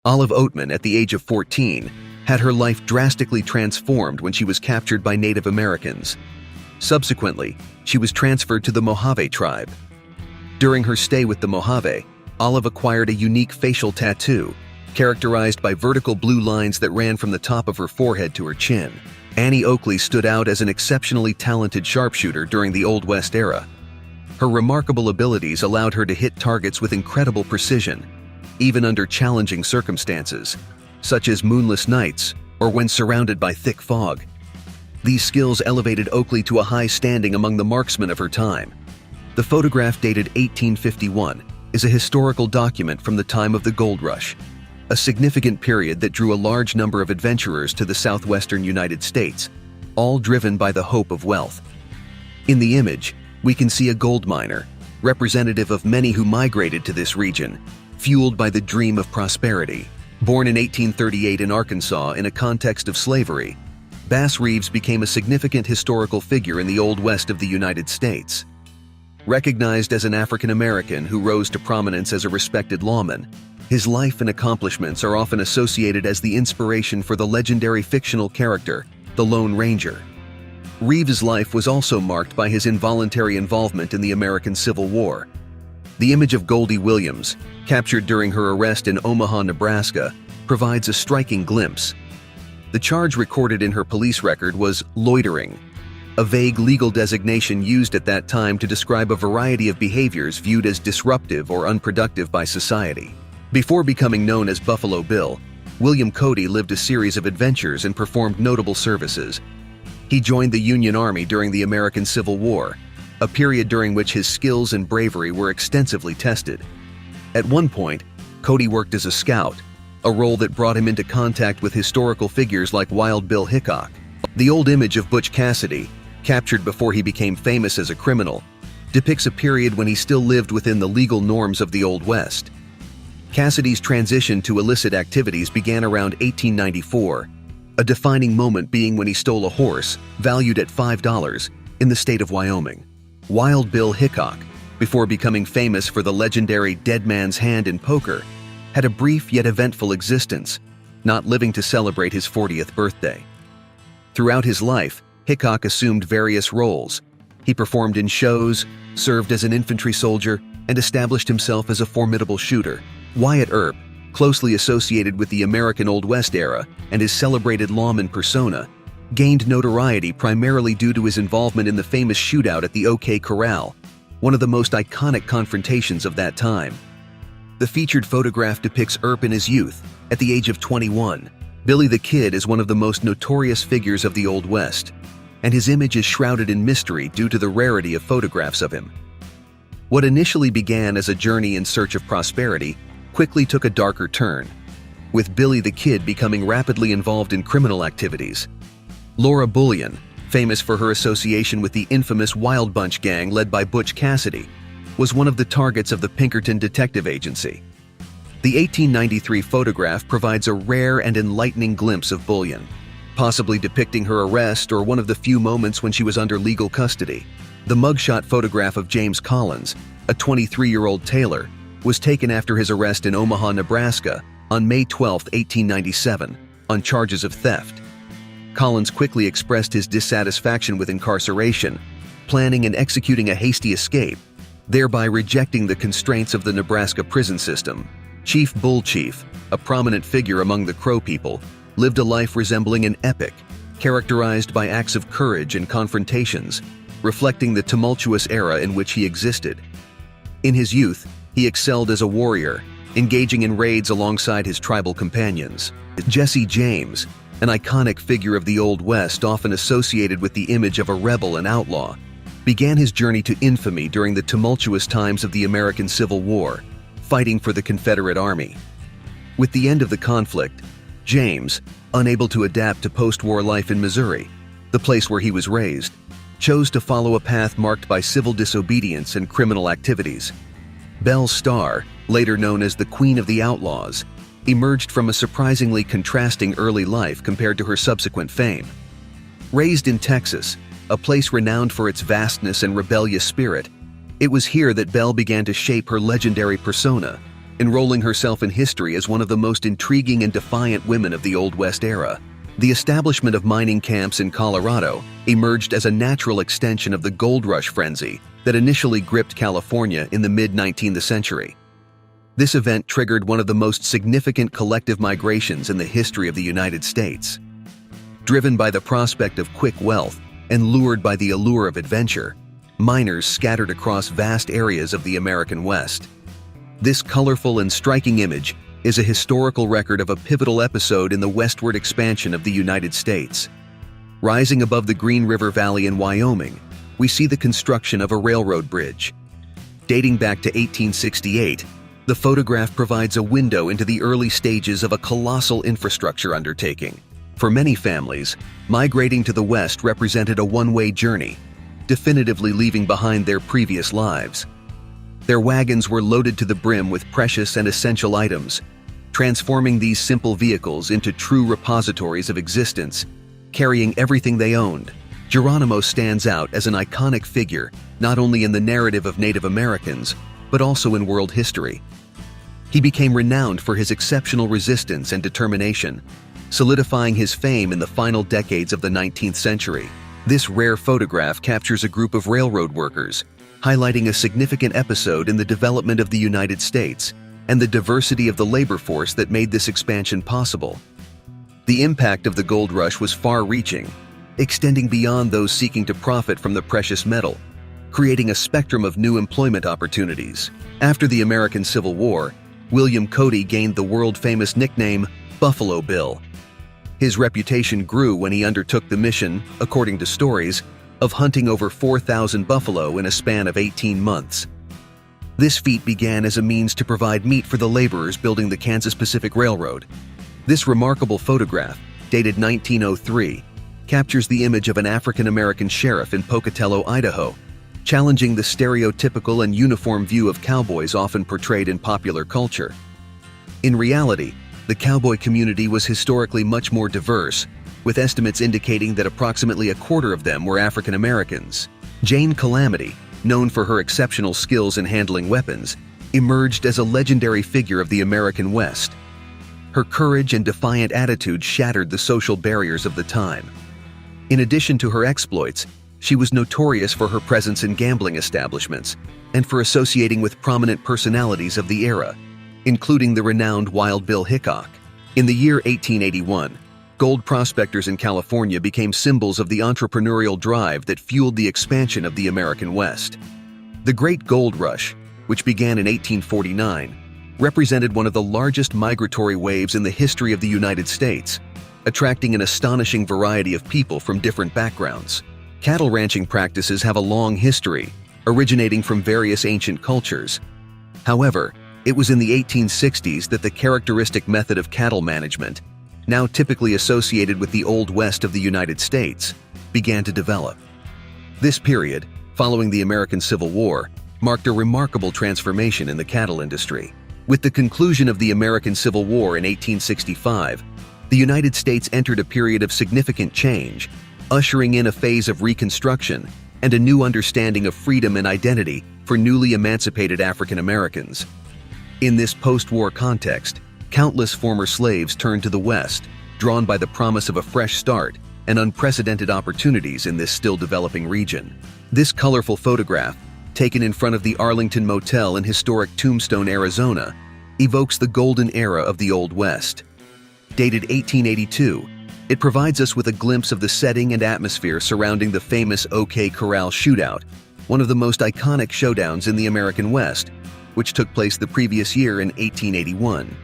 Olive Oatman, at the age of 14, had her life drastically transformed when she was captured by Native Americans. Subsequently, she was transferred to the Mojave tribe. During her stay with the Mojave, Olive acquired a unique facial tattoo, characterized by vertical blue lines that ran from the top of her forehead to her chin. Annie Oakley stood out as an exceptionally talented sharpshooter during the Old West era. Her remarkable abilities allowed her to hit targets with incredible precision, even under challenging circumstances, such as moonless nights or when surrounded by thick fog. These skills elevated Oakley to a high standing among the marksmen of her time. The photograph, dated 1851, is a historical document from the time of the Gold Rush, a significant period that drew a large number of adventurers to the southwestern United States, all driven by the hope of wealth. In the image, we can see a gold miner, representative of many who migrated to this region, fueled by the dream of prosperity. Born in 1838 in Arkansas in a context of slavery, Bass Reeves became a significant historical figure in the Old West of the United States. Recognized as an African American who rose to prominence as a respected lawman, his life and accomplishments are often associated as the inspiration for the legendary fictional character, the Lone Ranger. Reeves' life was also marked by his involuntary involvement in the American Civil War. The image of Goldie Williams, captured during her arrest in Omaha, Nebraska, provides a striking glimpse. The charge recorded in her police record was loitering, a vague legal designation used at that time to describe a variety of behaviors viewed as disruptive or unproductive by society. Before becoming known as Buffalo Bill, William Cody lived a series of adventures and performed notable services. He joined the Union Army during the American Civil War, a period during which his skills and bravery were extensively tested. At one point, Cody worked as a scout, a role that brought him into contact with historical figures like Wild Bill Hickok. The old image of Butch Cassidy, captured before he became famous as a criminal, depicts a period when he still lived within the legal norms of the Old West. Cassidy's transition to illicit activities began around 1894, a defining moment being when he stole a horse, valued at $5, in the state of Wyoming. Wild Bill Hickok, before becoming famous for the legendary Dead Man's Hand in poker, had a brief yet eventful existence, not living to celebrate his 40th birthday. Throughout his life, Hickok assumed various roles. He performed in shows, served as an infantry soldier, and established himself as a formidable shooter. Wyatt Earp, closely associated with the American Old West era and his celebrated lawman persona, gained notoriety primarily due to his involvement in the famous shootout at the OK Corral, one of the most iconic confrontations of that time. The featured photograph depicts Earp in his youth, at the age of 21. Billy the Kid is one of the most notorious figures of the Old West, and his image is shrouded in mystery due to the rarity of photographs of him. What initially began as a journey in search of prosperity quickly took a darker turn, with Billy the Kid becoming rapidly involved in criminal activities. Laura Bullion, famous for her association with the infamous Wild Bunch gang led by Butch Cassidy, was one of the targets of the Pinkerton Detective Agency. The 1893 photograph provides a rare and enlightening glimpse of Bullion, possibly depicting her arrest or one of the few moments when she was under legal custody. The mugshot photograph of James Collins, a 23-year-old tailor, was taken after his arrest in Omaha, Nebraska, on May 12, 1897, on charges of theft. Collins quickly expressed his dissatisfaction with incarceration, planning and executing a hasty escape, thereby rejecting the constraints of the Nebraska prison system. Chief Bull Chief, a prominent figure among the Crow people, lived a life resembling an epic, characterized by acts of courage and confrontations, reflecting the tumultuous era in which he existed. In his youth, he excelled as a warrior, engaging in raids alongside his tribal companions. Jesse James, an iconic figure of the Old West often associated with the image of a rebel and outlaw, began his journey to infamy during the tumultuous times of the American Civil War, fighting for the Confederate Army. With the end of the conflict, James, unable to adapt to post-war life in Missouri, the place where he was raised, chose to follow a path marked by civil disobedience and criminal activities. Belle Starr, later known as the Queen of the Outlaws, emerged from a surprisingly contrasting early life compared to her subsequent fame. Raised in Texas, a place renowned for its vastness and rebellious spirit, it was here that Belle began to shape her legendary persona, enrolling herself in history as one of the most intriguing and defiant women of the Old West era. The establishment of mining camps in Colorado emerged as a natural extension of the gold rush frenzy that initially gripped California in the mid-19th century. This event triggered one of the most significant collective migrations in the history of the United States. Driven by the prospect of quick wealth and lured by the allure of adventure, miners scattered across vast areas of the American West. This colorful and striking image is a historical record of a pivotal episode in the westward expansion of the United States. Rising above the Green River Valley in Wyoming, we see the construction of a railroad bridge. Dating back to 1868, the photograph provides a window into the early stages of a colossal infrastructure undertaking. For many families, migrating to the West represented a one-way journey, definitively leaving behind their previous lives. Their wagons were loaded to the brim with precious and essential items, transforming these simple vehicles into true repositories of existence, carrying everything they owned. Geronimo stands out as an iconic figure not only in the narrative of Native Americans, but also in world history. He became renowned for his exceptional resistance and determination, solidifying his fame in the final decades of the 19th century. This rare photograph captures a group of railroad workers, highlighting a significant episode in the development of the United States and the diversity of the labor force that made this expansion possible. The impact of the gold rush was far-reaching, extending beyond those seeking to profit from the precious metal, creating a spectrum of new employment opportunities. After the American Civil War, William Cody gained the world-famous nickname Buffalo Bill. His reputation grew when he undertook the mission, according to stories, of hunting over 4,000 buffalo in a span of 18 months. This feat began as a means to provide meat for the laborers building the Kansas Pacific Railroad. This remarkable photograph, dated 1903, captures the image of an African-American sheriff in Pocatello, Idaho, challenging the stereotypical and uniform view of cowboys often portrayed in popular culture. In reality, the cowboy community was historically much more diverse, with estimates indicating that approximately a quarter of them were African Americans. Jane Calamity, known for her exceptional skills in handling weapons, emerged as a legendary figure of the American West. Her courage and defiant attitude shattered the social barriers of the time. In addition to her exploits, she was notorious for her presence in gambling establishments and for associating with prominent personalities of the era, including the renowned Wild Bill Hickok. In the year 1881, gold prospectors in California became symbols of the entrepreneurial drive that fueled the expansion of the American West. The Great Gold Rush, which began in 1849, represented one of the largest migratory waves in the history of the United States, attracting an astonishing variety of people from different backgrounds. Cattle ranching practices have a long history, originating from various ancient cultures. However, it was in the 1860s that the characteristic method of cattle management, now typically associated with the Old West of the United States, began to develop. This period, following the American Civil War, marked a remarkable transformation in the cattle industry. With the conclusion of the American Civil War in 1865, the United States entered a period of significant change, ushering in a phase of reconstruction and a new understanding of freedom and identity for newly emancipated African Americans. In this post-war context, countless former slaves turned to the West, drawn by the promise of a fresh start and unprecedented opportunities in this still developing region. This colorful photograph, taken in front of the Arlington Motel in historic Tombstone, Arizona, evokes the golden era of the Old West. Dated 1882, it provides us with a glimpse of the setting and atmosphere surrounding the famous OK Corral shootout, one of the most iconic showdowns in the American West, which took place the previous year in 1881.